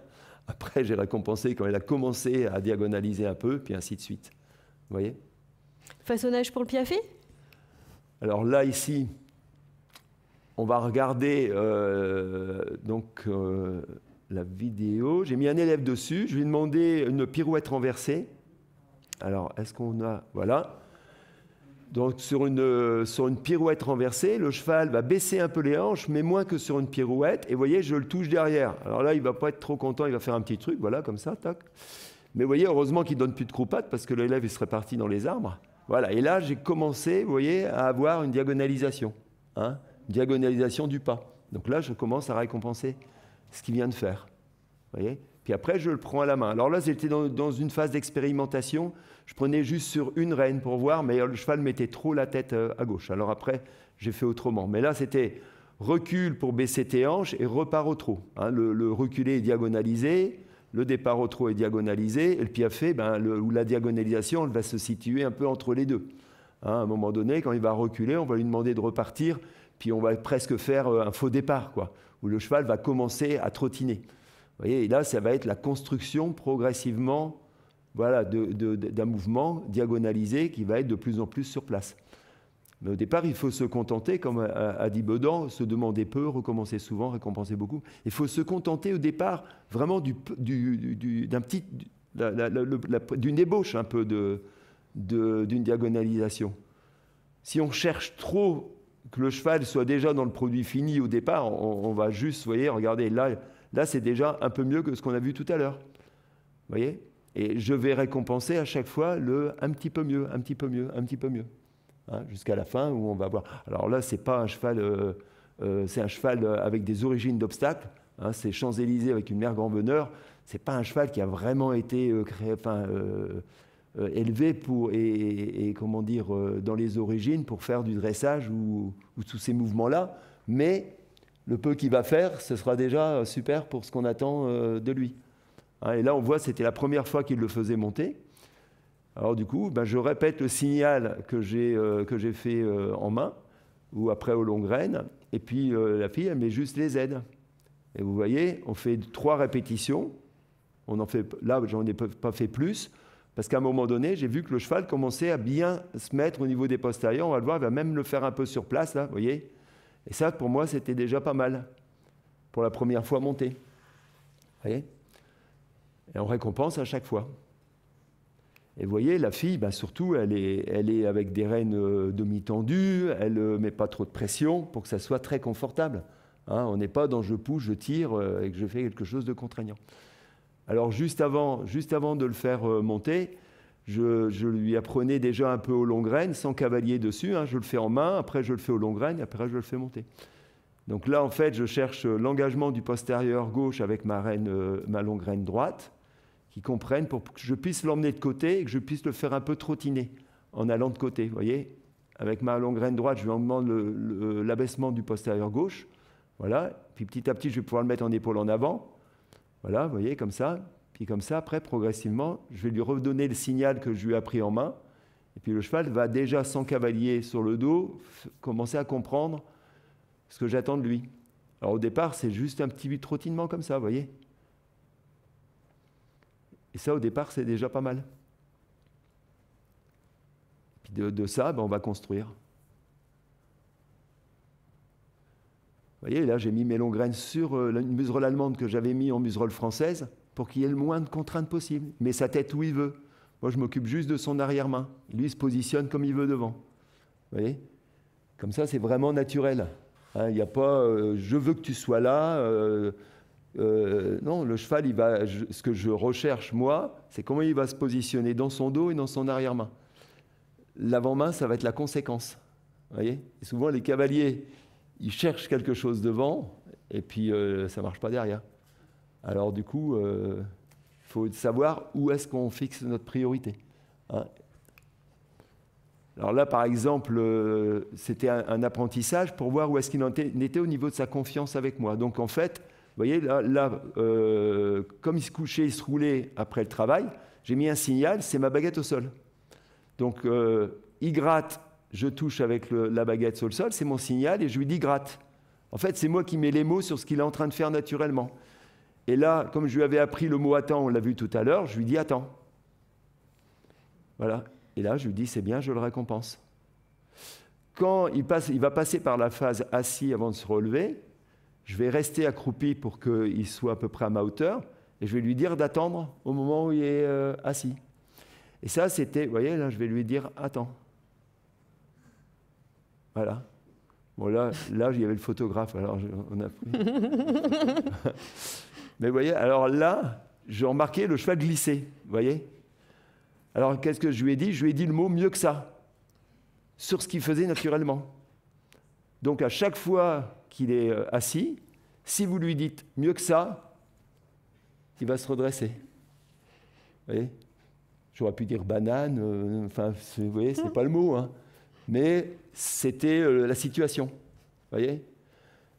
Après, j'ai récompensé quand il a commencé à diagonaliser un peu, puis ainsi de suite. Vous voyez ? Façonnage pour le piafé ? Alors là, ici, on va regarder la vidéo. J'ai mis un élève dessus. Je lui ai demandé une pirouette renversée. Alors, est-ce qu'on a... Voilà. Donc, sur une pirouette renversée, le cheval va baisser un peu les hanches, mais moins que sur une pirouette. Et vous voyez, je le touche derrière. Alors là, il ne va pas être trop content. Il va faire un petit truc, voilà, comme ça, tac. Mais vous voyez, heureusement qu'il ne donne plus de croupade parce que l'élève, il serait parti dans les arbres. Voilà. Et là, j'ai commencé, vous voyez, à avoir une diagonalisation. Hein, diagonalisation du pas. Donc là, je commence à récompenser ce qu'il vient de faire. Vous voyez ? Puis après, je le prends à la main. Alors là, j'étais dans une phase d'expérimentation. Je prenais juste sur une reine pour voir, mais le cheval mettait trop la tête à gauche. Alors après, j'ai fait autrement. Mais là, c'était recul pour baisser tes hanches et repart au trot. Hein, le reculer est diagonalisé, le départ au trot est diagonalisé, et le piafé, où la diagonalisation, elle va se situer un peu entre les deux. Hein, à un moment donné, quand il va reculer, on va lui demander de repartir, puis on va presque faire un faux départ, quoi, où le cheval va commencer à trottiner. Vous voyez, et là, ça va être la construction progressivement, voilà, d'un mouvement diagonalisé qui va être de plus en plus sur place. Mais au départ, il faut se contenter, comme a dit Bedan, se demander peu, recommencer souvent, récompenser beaucoup. Il faut se contenter au départ vraiment d'une ébauche un peu d'une diagonalisation. Si on cherche trop que le cheval soit déjà dans le produit fini au départ, on va juste, vous voyez, regardez, là c'est déjà un peu mieux que ce qu'on a vu tout à l'heure. Vous voyez ? Et je vais récompenser à chaque fois un petit peu mieux, un petit peu mieux, un petit peu mieux. Hein, jusqu'à la fin où on va voir. Alors là, c'est pas un cheval, c'est un cheval avec des origines d'obstacles. Hein, c'est Champs-Élysées avec une mère grand-veneur. C'est pas un cheval qui a vraiment été élevé pour comment dire dans les origines pour faire du dressage ou tous ces mouvements-là. Mais le peu qu'il va faire, ce sera déjà super pour ce qu'on attend de lui. Hein, et là, on voit, c'était la première fois qu'il le faisait monter. Alors du coup, je répète le signal que j'ai fait en main, ou après aux longues rênes, et puis la fille, elle met juste les aides. Et vous voyez, on fait 3 répétitions. Là, j'en ai pas fait plus, parce qu'à un moment donné, j'ai vu que le cheval commençait à bien se mettre au niveau des postérieurs. On va le voir, il va même le faire un peu sur place, là, vous voyez. Et ça, pour moi, c'était déjà pas mal, pour la première fois montée. Vous voyez ? Et on récompense à chaque fois. Et vous voyez, la fille, surtout, elle est avec des rênes demi-tendues, elle ne met pas trop de pression pour que ça soit très confortable. Hein, on n'est pas dans je pousse, je tire et que je fais quelque chose de contraignant. Alors, juste avant de le faire monter, je lui apprenais déjà un peu aux longues rênes, sans cavalier dessus. Hein, je le fais en main, après je le fais aux longues rênes, après je le fais monter. Donc là, en fait, je cherche l'engagement du postérieur gauche avec ma longue reine droite, qui comprennent pour que je puisse l'emmener de côté et que je puisse le faire un peu trottiner en allant de côté. Vous voyez, avec ma longue reine droite, je lui demande l'abaissement du postérieur gauche. Voilà. Puis petit à petit, je vais pouvoir le mettre en épaule en avant. Voilà, vous voyez, comme ça. Puis comme ça, après, progressivement, je vais lui redonner le signal que je lui ai pris en main. Et puis le cheval va déjà, sans cavalier sur le dos, commencer à comprendre ce que j'attends de lui. Alors au départ, c'est juste un petit trottinement comme ça, vous voyez. Et ça, au départ, c'est déjà pas mal. Puis de ça, ben, on va construire. Vous voyez, là, j'ai mis mes longues graines sur une muserolle allemande que j'avais mis en muserolle française pour qu'il y ait le moins de contraintes possible. Mais sa tête où il veut. Moi, je m'occupe juste de son arrière-main. Lui, il se positionne comme il veut devant. Vous voyez? Comme ça, c'est vraiment naturel. Hein, il n'y a pas je veux que tu sois là. Non, le cheval, ce que je recherche, moi, c'est comment il va se positionner dans son dos et dans son arrière-main. L'avant-main, ça va être la conséquence. Vous voyez? Et souvent, les cavaliers, ils cherchent quelque chose devant et puis ça ne marche pas derrière. Alors du coup, il faut savoir où est-ce qu'on fixe notre priorité. Hein. Alors là, par exemple, c'était un apprentissage pour voir où est-ce qu'il en était au niveau de sa confiance avec moi. Donc en fait, vous voyez, là comme il se couchait, il se roulait après le travail, j'ai mis un signal, c'est ma baguette au sol. Donc il gratte, je touche avec la baguette sur le sol, c'est mon signal et je lui dis gratte. En fait, c'est moi qui mets les mots sur ce qu'il est en train de faire naturellement. Et là, comme je lui avais appris le mot attends, on l'a vu tout à l'heure, je lui dis attends. Voilà. Et là, je lui dis c'est bien, je le récompense. Quand il va passer par la phase assis avant de se relever, je vais rester accroupi pour qu'il soit à peu près à ma hauteur et je vais lui dire d'attendre au moment où il est assis. Et ça, c'était, vous voyez, là, je vais lui dire attends. Voilà. Bon, là, il y avait le photographe, alors on a pris. Mais vous voyez, alors là, j'ai remarqué le cheval glisser, vous voyez. Alors, qu'est-ce que je lui ai dit? Je lui ai dit le mot mieux que ça, sur ce qu'il faisait naturellement. Donc, à chaque fois qu'il est assis, si vous lui dites mieux que ça, il va se redresser. Vous voyez? J'aurais pu dire banane, enfin, vous voyez, c'est pas le mot, hein. Mais c'était la situation, vous voyez.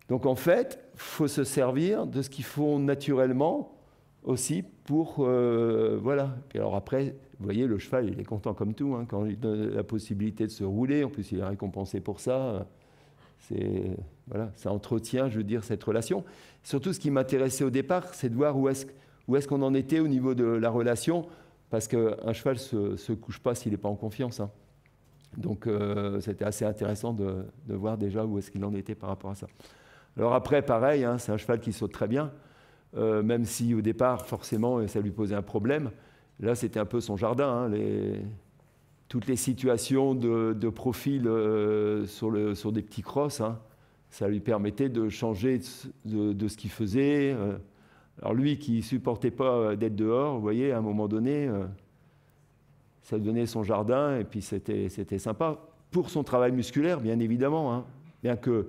Donc en fait, il faut se servir de ce qu'ils font naturellement aussi pour, voilà. Et alors après, vous voyez, le cheval, il est content comme tout, hein, quand il donne la possibilité de se rouler, en plus il est récompensé pour ça, voilà, ça entretient, je veux dire, cette relation. Surtout, ce qui m'intéressait au départ, c'est de voir où est-ce qu'on en était au niveau de la relation, parce qu'un cheval ne se couche pas s'il n'est pas en confiance, hein. Donc, c'était assez intéressant de voir déjà où est-ce qu'il en était par rapport à ça. Alors après, pareil, hein, c'est un cheval qui saute très bien, même si au départ, forcément, ça lui posait un problème. Là, c'était un peu son jardin, hein, toutes les situations de profil sur des petits crosses, hein, ça lui permettait de changer de ce qu'il faisait. Alors lui, qui ne supportait pas d'être dehors, vous voyez, à un moment donné... ça devenait son jardin, et puis c'était sympa. Pour son travail musculaire, bien évidemment, hein, bien que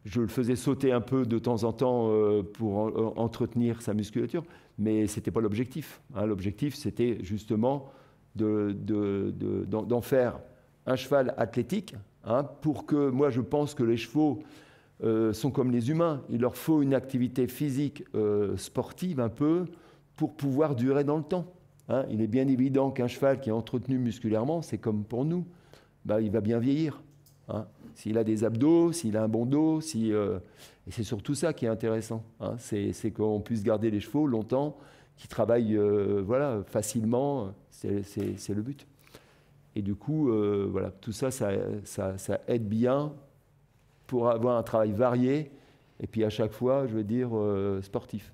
je le faisais sauter un peu de temps en temps pour entretenir sa musculature, mais ce n'était pas l'objectif. Hein. L'objectif, c'était justement d'en faire un cheval athlétique, hein, pour que, moi je pense que les chevaux sont comme les humains, il leur faut une activité physique sportive un peu pour pouvoir durer dans le temps. Hein, il est bien évident qu'un cheval qui est entretenu musculairement, c'est comme pour nous, bah, il va bien vieillir. Hein. S'il a des abdos, s'il a un bon dos, et c'est surtout ça qui est intéressant. Hein, c'est qu'on puisse garder les chevaux longtemps, qu'ils travaillent voilà, facilement, c'est le but. Et du coup, voilà, tout ça, ça aide bien pour avoir un travail varié, et puis à chaque fois, je veux dire, sportif.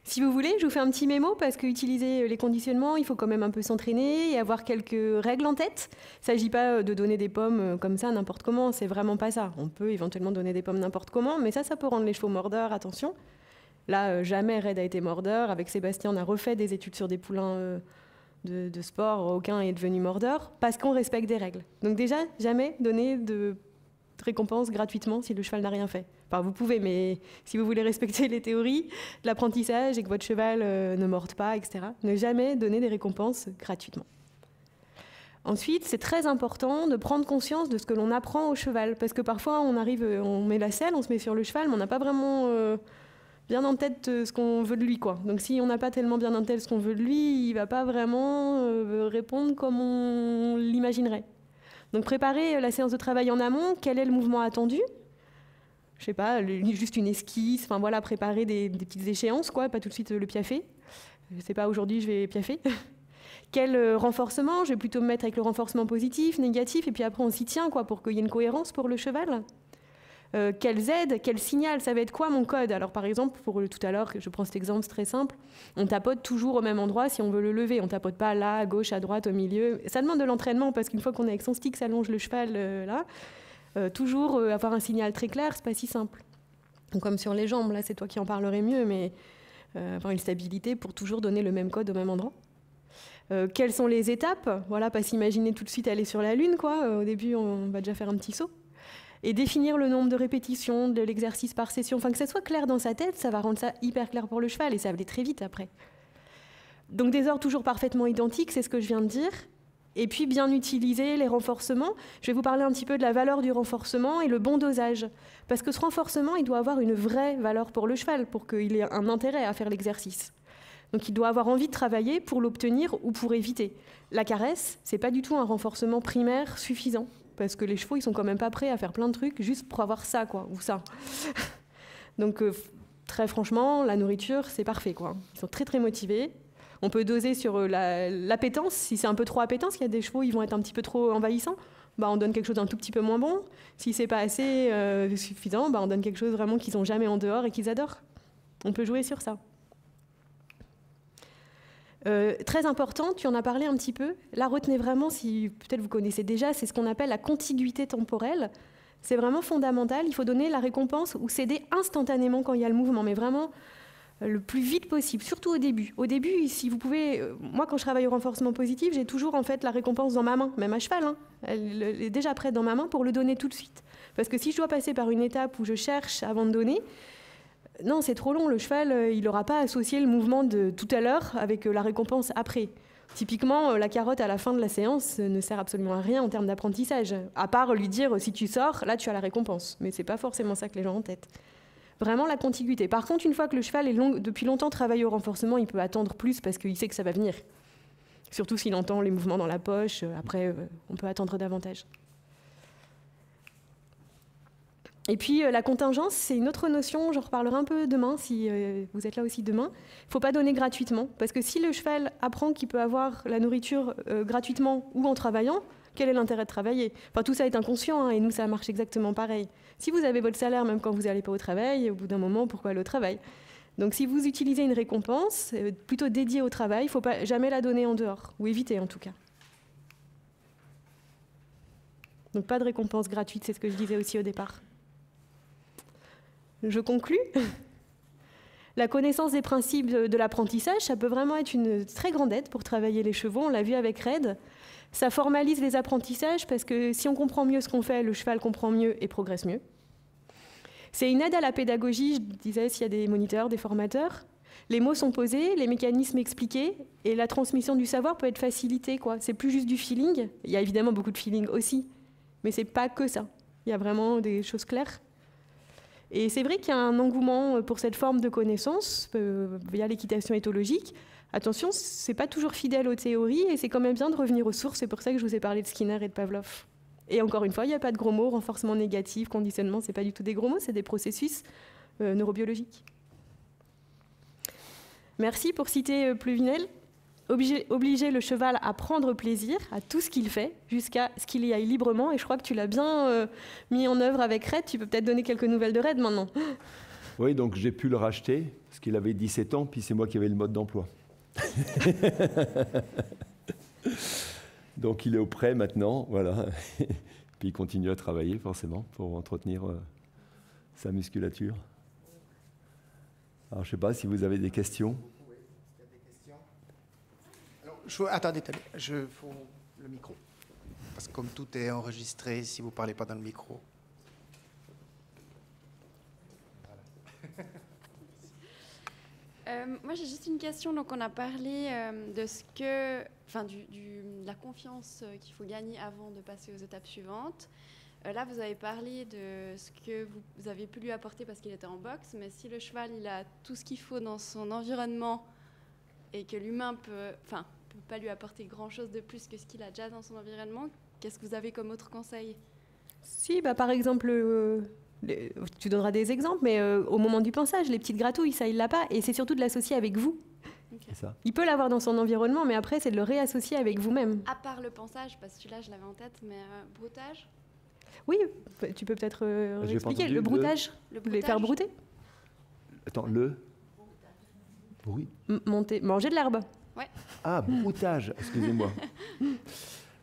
Si vous voulez, je vous fais un petit mémo parce qu'utiliser les conditionnements, il faut quand même un peu s'entraîner et avoir quelques règles en tête. Il ne s'agit pas de donner des pommes comme ça n'importe comment, c'est vraiment pas ça. On peut éventuellement donner des pommes n'importe comment, mais ça peut rendre les chevaux mordeurs, attention. Là, jamais Red a été mordeur. Avec Sébastien, on a refait des études sur des poulains de sport, aucun est devenu mordeur parce qu'on respecte des règles. Donc déjà, jamais donner de récompense gratuitement si le cheval n'a rien fait. Enfin, vous pouvez, mais si vous voulez respecter les théories de l'apprentissage et que votre cheval ne morde pas, etc., ne jamais donner des récompenses gratuitement. Ensuite, c'est très important de prendre conscience de ce que l'on apprend au cheval, parce que parfois, on arrive, on met la selle, on se met sur le cheval, mais on n'a pas vraiment bien en tête ce qu'on veut de lui, quoi. Donc si on n'a pas tellement bien en tête ce qu'on veut de lui, il va pas vraiment répondre comme on l'imaginerait. Donc préparer la séance de travail en amont, quel est le mouvement attendu? Je sais pas, juste une esquisse, enfin voilà, préparer des petites échéances, quoi, pas tout de suite le piaffer. Je sais pas, aujourd'hui je vais piaffer. Quel renforcement? Je vais plutôt me mettre avec le renforcement positif, négatif, et puis après on s'y tient, quoi, pour qu'il y ait une cohérence pour le cheval. Quelles aides, quel signal, ça va être quoi mon code? Alors par exemple, pour tout à l'heure, je prends cet exemple, c'est très simple, on tapote toujours au même endroit si on veut le lever, on tapote pas là, à gauche, à droite, au milieu. Ça demande de l'entraînement parce qu'une fois qu'on est avec son stick, ça allonge le cheval là, toujours avoir un signal très clair, c'est pas si simple. Donc, comme sur les jambes, là c'est toi qui en parlerais mieux, mais avoir une stabilité pour toujours donner le même code au même endroit. Quelles sont les étapes? Voilà, pas s'imaginer tout de suite aller sur la lune, quoi. Au début, on va déjà faire un petit saut. Et définir le nombre de répétitions de l'exercice par session, enfin que ça soit clair dans sa tête, ça va rendre ça hyper clair pour le cheval et ça va aller très vite après. Donc des ordres toujours parfaitement identiques, c'est ce que je viens de dire. Et puis bien utiliser les renforcements. Je vais vous parler un petit peu de la valeur du renforcement et le bon dosage. Parce que ce renforcement, il doit avoir une vraie valeur pour le cheval, pour qu'il ait un intérêt à faire l'exercice. Donc il doit avoir envie de travailler pour l'obtenir ou pour éviter. La caresse, c'est pas du tout un renforcement primaire suffisant. Parce que les chevaux, ils sont quand même pas prêts à faire plein de trucs juste pour avoir ça, quoi, ou ça. Donc, très franchement, la nourriture, c'est parfait, quoi. Ils sont très, très motivés. On peut doser sur l'appétence. Si c'est un peu trop appétence, il y a des chevaux, ils vont être un petit peu trop envahissants. Bah, on donne quelque chose d'un tout petit peu moins bon. Si c'est pas assez suffisant, bah, on donne quelque chose vraiment qu'ils n'ont jamais en dehors et qu'ils adorent. On peut jouer sur ça. Très important, tu en as parlé un petit peu. Là, retenez vraiment, si peut-être vous connaissez déjà, c'est ce qu'on appelle la contiguïté temporelle. C'est vraiment fondamental. Il faut donner la récompense ou céder instantanément quand il y a le mouvement, mais vraiment le plus vite possible, surtout au début. Au début, si vous pouvez, moi quand je travaille au renforcement positif, j'ai toujours en fait la récompense dans ma main, même à cheval, hein. Elle est déjà prête dans ma main pour le donner tout de suite. Parce que si je dois passer par une étape où je cherche avant de donner, non, c'est trop long. Le cheval, il n'aura pas associé le mouvement de tout à l'heure avec la récompense après. Typiquement, la carotte à la fin de la séance ne sert absolument à rien en termes d'apprentissage, à part lui dire si tu sors, là tu as la récompense. Mais c'est pas forcément ça que les gens ont en tête. Vraiment la contiguïté. Par contre, une fois que le cheval est depuis longtemps travaillé au renforcement, il peut attendre plus parce qu'il sait que ça va venir. Surtout s'il entend les mouvements dans la poche. Après, on peut attendre davantage. Et puis la contingence, c'est une autre notion, j'en reparlerai un peu demain, si vous êtes là aussi demain. Il ne faut pas donner gratuitement, parce que si le cheval apprend qu'il peut avoir la nourriture gratuitement ou en travaillant, quel est l'intérêt de travailler? Enfin, tout ça est inconscient, hein, et nous, ça marche exactement pareil. Si vous avez votre salaire, même quand vous n'allez pas au travail, au bout d'un moment, pourquoi aller au travail? Donc si vous utilisez une récompense, plutôt dédiée au travail, il ne faut pas jamais la donner en dehors, ou éviter en tout cas. Donc pas de récompense gratuite, c'est ce que je disais aussi au départ. Je conclus. La connaissance des principes de l'apprentissage, ça peut vraiment être une très grande aide pour travailler les chevaux. On l'a vu avec Red. Ça formalise les apprentissages parce que si on comprend mieux ce qu'on fait, le cheval comprend mieux et progresse mieux. C'est une aide à la pédagogie, je disais, s'il y a des moniteurs, des formateurs. Les mots sont posés, les mécanismes expliqués et la transmission du savoir peut être facilitée, quoi. C'est plus juste du feeling. Il y a évidemment beaucoup de feeling aussi, mais c'est pas que ça. Il y a vraiment des choses claires. Et c'est vrai qu'il y a un engouement pour cette forme de connaissance via l'équitation éthologique. Attention, c'est pas toujours fidèle aux théories et c'est quand même bien de revenir aux sources. C'est pour ça que je vous ai parlé de Skinner et de Pavlov. Et encore une fois, il n'y a pas de gros mots, renforcement négatif, conditionnement, c'est pas du tout des gros mots, c'est des processus neurobiologiques. Merci pour citer Pluvinel. Obliger le cheval à prendre plaisir à tout ce qu'il fait, jusqu'à ce qu'il y aille librement. Et je crois que tu l'as bien mis en œuvre avec Red. Tu peux peut-être donner quelques nouvelles de Red maintenant. Oui, donc j'ai pu le racheter, parce qu'il avait 17 ans, puis c'est moi qui avais le mode d'emploi. Donc il est au prêt maintenant, voilà. Puis il continue à travailler, forcément, pour entretenir sa musculature. Alors je ne sais pas si vous avez des questions. Attendez, je faut le micro. Parce que comme tout est enregistré, si vous ne parlez pas dans le micro. Voilà. Moi, j'ai juste une question. Donc, on a parlé de ce que, enfin, de la confiance qu'il faut gagner avant de passer aux étapes suivantes. Là, vous avez parlé de ce que vous avez pu lui apporter parce qu'il était en boxe, mais si le cheval il a tout ce qu'il faut dans son environnement et que l'humain peut pas lui apporter grand-chose de plus que ce qu'il a déjà dans son environnement, qu'est-ce que vous avez comme autre conseil? Si, par exemple, tu donneras des exemples, mais au moment du pansage, les petites gratouilles, ça, il l'a pas. Et c'est surtout de l'associer avec vous. Okay. C'est ça. Il peut l'avoir dans son environnement, mais après, c'est de le réassocier avec vous-même. À part le pansage, parce que celui-là, je l'avais en tête, mais broutage? Oui, tu peux peut-être expliquer. entendu, Le broutage, le les faire brouter. Attends, le bruit. Manger de l'herbe. Ouais. Ah, broutage, excusez-moi.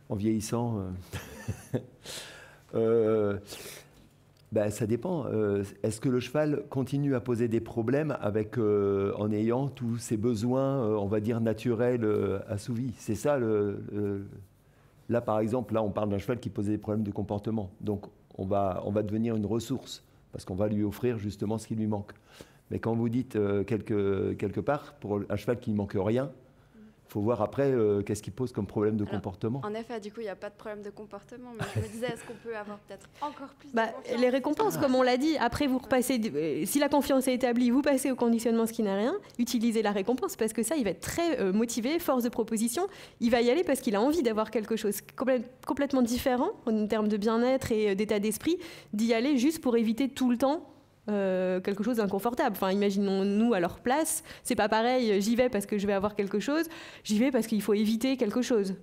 En vieillissant... ça dépend. Est-ce que le cheval continue à poser des problèmes en ayant tous ses besoins, on va dire, naturels assouvis? C'est ça. Là, par exemple, on parle d'un cheval qui posait des problèmes de comportement. Donc, on va devenir une ressource parce qu'on va lui offrir justement ce qui lui manque. Mais quand vous dites quelque part, pour un cheval qui ne manque rien, il faut voir après qu'est-ce qui pose comme problème de comportement. En effet, du coup, il n'y a pas de problème de comportement, mais je me disais, est-ce qu'on peut avoir peut-être encore plus de confiance? Les récompenses, comme on l'a dit, après vous repassez, si la confiance est établie, vous passez au conditionnement ce qui n'a rien, utilisez la récompense parce que ça, il va être très motivé, force de proposition, il va y aller parce qu'il a envie d'avoir quelque chose complètement différent en termes de bien-être et d'état d'esprit, d'y aller juste pour éviter tout le temps quelque chose d'inconfortable. Enfin, imaginons-nous à leur place. C'est pas pareil, j'y vais parce que je vais avoir quelque chose, j'y vais parce qu'il faut éviter quelque chose.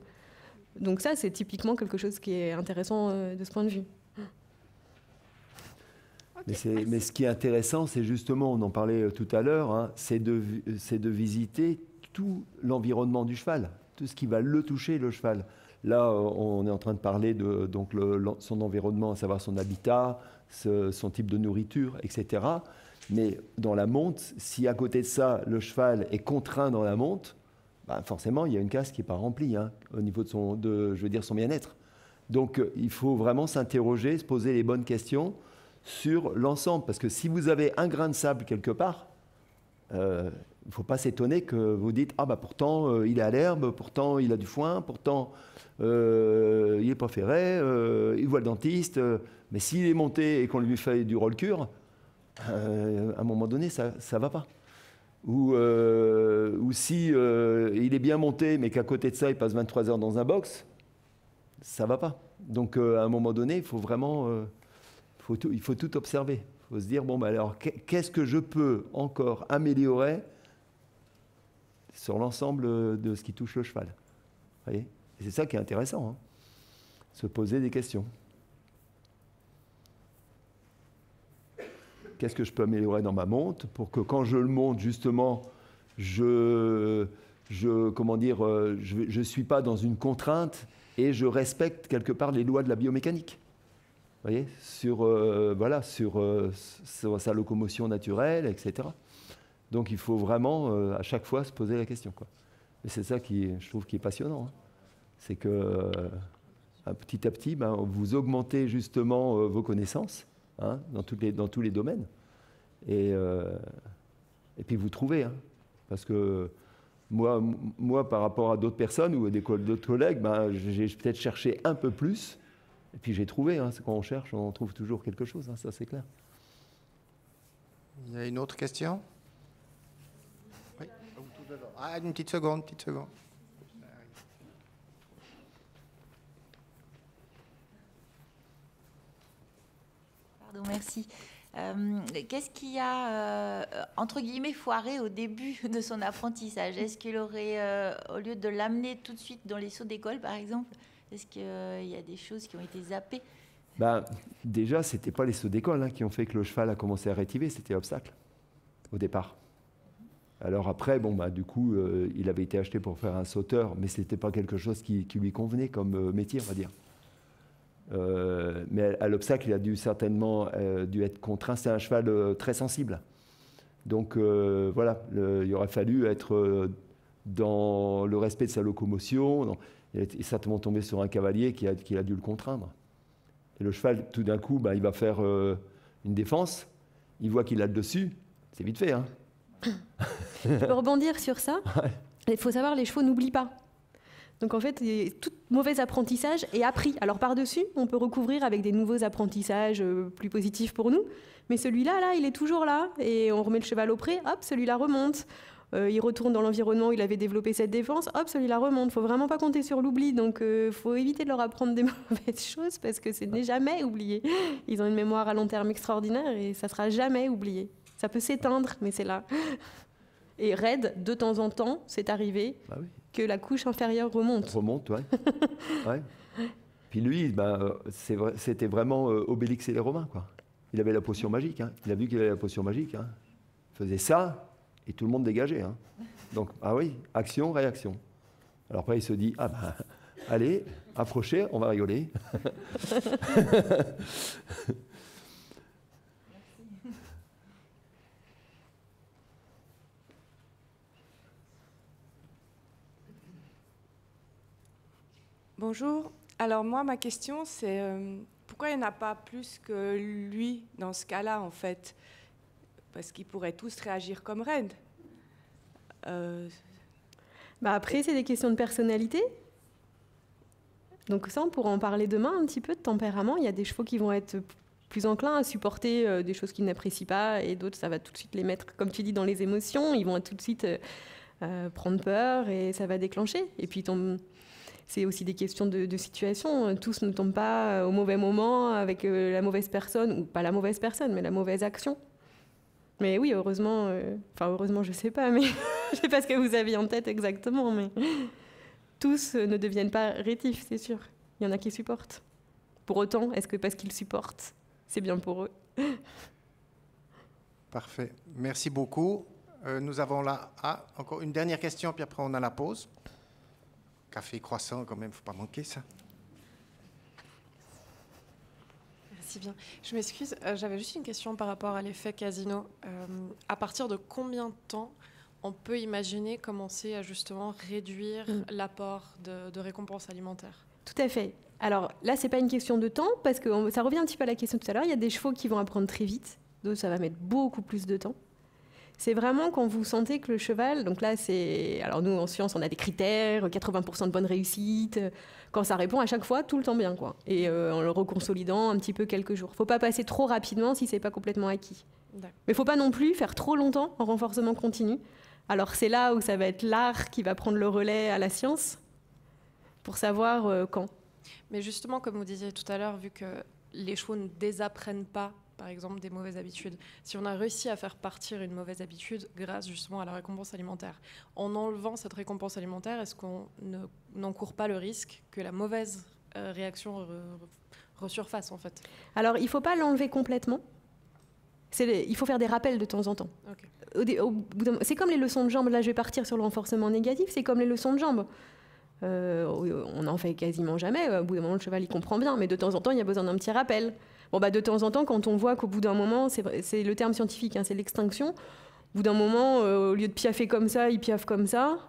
Donc ça, c'est typiquement quelque chose qui est intéressant de ce point de vue. Okay, mais ce qui est intéressant, c'est justement, on en parlait tout à l'heure, c'est de visiter tout l'environnement du cheval, tout ce qui va le toucher, le cheval. Là, on est en train de parler de son environnement, à savoir son habitat, son type de nourriture, etc. Mais dans la monte, si à côté de ça, le cheval est contraint dans la monte, forcément, il y a une case qui n'est pas remplie au niveau de son bien-être. Donc, il faut vraiment s'interroger, se poser les bonnes questions sur l'ensemble. Parce que si vous avez un grain de sable quelque part, il ne faut pas s'étonner que vous dites « Ah, pourtant, il est à l'herbe, pourtant, il a du foin, pourtant, il n'est pas ferré, il voit le dentiste. » Mais s'il est monté et qu'on lui fait du roll-cure, à un moment donné, ça ne va pas. Ou si il est bien monté, mais qu'à côté de ça, il passe 23 heures dans un box, ça ne va pas. Donc, à un moment donné, il faut vraiment il faut tout observer. Il faut se dire, alors, qu'est-ce que je peux encore améliorer sur l'ensemble de ce qui touche le cheval? Vous voyez? Et c'est ça qui est intéressant, se poser des questions. Qu'est-ce que je peux améliorer dans ma monte pour que quand je le monte, justement, je suis pas dans une contrainte et je respecte quelque part les lois de la biomécanique. Vous voyez, sur sa locomotion naturelle, etc. Donc il faut vraiment à chaque fois se poser la question, quoi. Et c'est ça je trouve qui est passionnant. C'est que petit à petit, vous augmentez justement vos connaissances. Dans tous les domaines. Et puis vous trouvez. Parce que moi, par rapport à d'autres personnes ou à d'autres collègues, j'ai peut-être cherché un peu plus. Et puis j'ai trouvé. Quand on cherche, on trouve toujours quelque chose. Ça, c'est clair. Il y a une autre question? Oui. Une petite seconde. Pardon, merci. Qu'est-ce qui a, entre guillemets, foiré au début de son apprentissage? Est-ce qu'il aurait, au lieu de l'amener tout de suite dans les sauts d'école, par exemple, est-ce qu'il y a des choses qui ont été zappées? Déjà, ce n'était pas les sauts d'école qui ont fait que le cheval a commencé à rétiver, c'était l'obstacle, au départ. Alors après, du coup, il avait été acheté pour faire un sauteur, mais ce n'était pas quelque chose qui lui convenait comme métier, on va dire. Mais à l'obstacle, il a certainement dû être contraint. C'est un cheval très sensible. Donc il aurait fallu être dans le respect de sa locomotion. Il est certainement tombé sur un cavalier qui a dû le contraindre. Et le cheval, tout d'un coup, il va faire une défense. Il voit qu'il a le dessus. C'est vite fait. Je peux rebondir sur ça. Il faut savoir, les chevaux n'oublient pas. Donc en fait, tout mauvais apprentissage est appris. Alors par-dessus, on peut recouvrir avec des nouveaux apprentissages plus positifs pour nous. Mais celui-là, là, il est toujours là. Et on remet le cheval au pré, hop, celui-là remonte. Il retourne dans l'environnement où il avait développé cette défense, hop, celui-là remonte. Il ne faut vraiment pas compter sur l'oubli. Donc il faut éviter de leur apprendre des mauvaises choses parce que ce n'est jamais oublié. Ils ont une mémoire à long terme extraordinaire et ça ne sera jamais oublié. Ça peut s'éteindre, mais c'est là. Et raide, de temps en temps, c'est arrivé que la couche inférieure remonte. Remonte, ouais. Ouais. Puis lui, c'était vraiment Obélix et les Romains, quoi. Il avait la potion magique, hein. Il a vu qu'il avait la potion magique, hein. Il faisait ça, et tout le monde dégageait, hein. Donc, ah oui, action, réaction. Alors après, il se dit, allez, approchez, on va rigoler. Bonjour. Alors moi, ma question, c'est pourquoi il n'y en a pas plus que lui dans ce cas-là, en fait? Parce qu'ils pourraient tous réagir comme Red. Après, c'est des questions de personnalité. Donc ça, on pourra en parler demain un petit peu de tempérament. Il y a des chevaux qui vont être plus enclins à supporter des choses qu'ils n'apprécient pas, et d'autres, ça va tout de suite les mettre, comme tu dis, dans les émotions. Ils vont tout de suite prendre peur et ça va déclencher. Et puis, c'est aussi des questions de situation. Tous ne tombent pas au mauvais moment avec la mauvaise personne, ou pas la mauvaise personne, mais la mauvaise action. Mais oui, heureusement, heureusement, je ne sais pas, mais je ne sais pas ce que vous aviez en tête exactement, mais tous ne deviennent pas rétifs, c'est sûr. Il y en a qui supportent. Pour autant, est-ce que parce qu'ils supportent, c'est bien pour eux? Parfait. Merci beaucoup. Nous avons là encore une dernière question, puis après on a la pause. Café, croissant, quand même, il ne faut pas manquer ça. Merci bien. Je m'excuse, j'avais juste une question par rapport à l'effet casino. À partir de combien de temps on peut imaginer commencer à justement réduire l'apport de récompenses alimentaires? Tout à fait. Alors là, ce n'est pas une question de temps, parce que ça revient un petit peu à la question de tout à l'heure. Il y a des chevaux qui vont apprendre très vite, d'autres, ça va mettre beaucoup plus de temps. C'est vraiment quand vous sentez que le cheval, donc là c'est, alors nous en science on a des critères, 80% de bonne réussite, quand ça répond à chaque fois tout le temps bien, quoi. Et en le reconsolidant un petit peu quelques jours. Faut pas passer trop rapidement si c'est pas complètement acquis. Mais il faut pas non plus faire trop longtemps en renforcement continu. Alors c'est là où ça va être l'art qui va prendre le relais à la science pour savoir quand. Mais justement, comme vous disiez tout à l'heure, vu que les chevaux ne désapprennent pas, par exemple, des mauvaises habitudes. Si on a réussi à faire partir une mauvaise habitude grâce justement à la récompense alimentaire, en enlevant cette récompense alimentaire, est-ce qu'on n'encourt pas le risque que la mauvaise réaction resurface en fait? Alors, il ne faut pas l'enlever complètement. Il faut faire des rappels de temps en temps. Okay. C'est comme les leçons de jambes. Là, je vais partir sur le renforcement négatif. C'est comme les leçons de jambes. On n'en fait quasiment jamais. Au bout d'un moment, le cheval, il comprend bien. Mais de temps en temps, il y a besoin d'un petit rappel. De temps en temps, quand on voit qu'au bout d'un moment, c'est le terme scientifique, hein, c'est l'extinction, au bout d'un moment, au lieu de piaffer comme ça, il piaffe comme ça,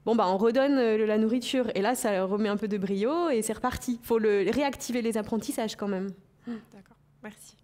on redonne la nourriture. Et là, ça remet un peu de brio et c'est reparti. Il faut réactiver les apprentissages quand même. D'accord, merci.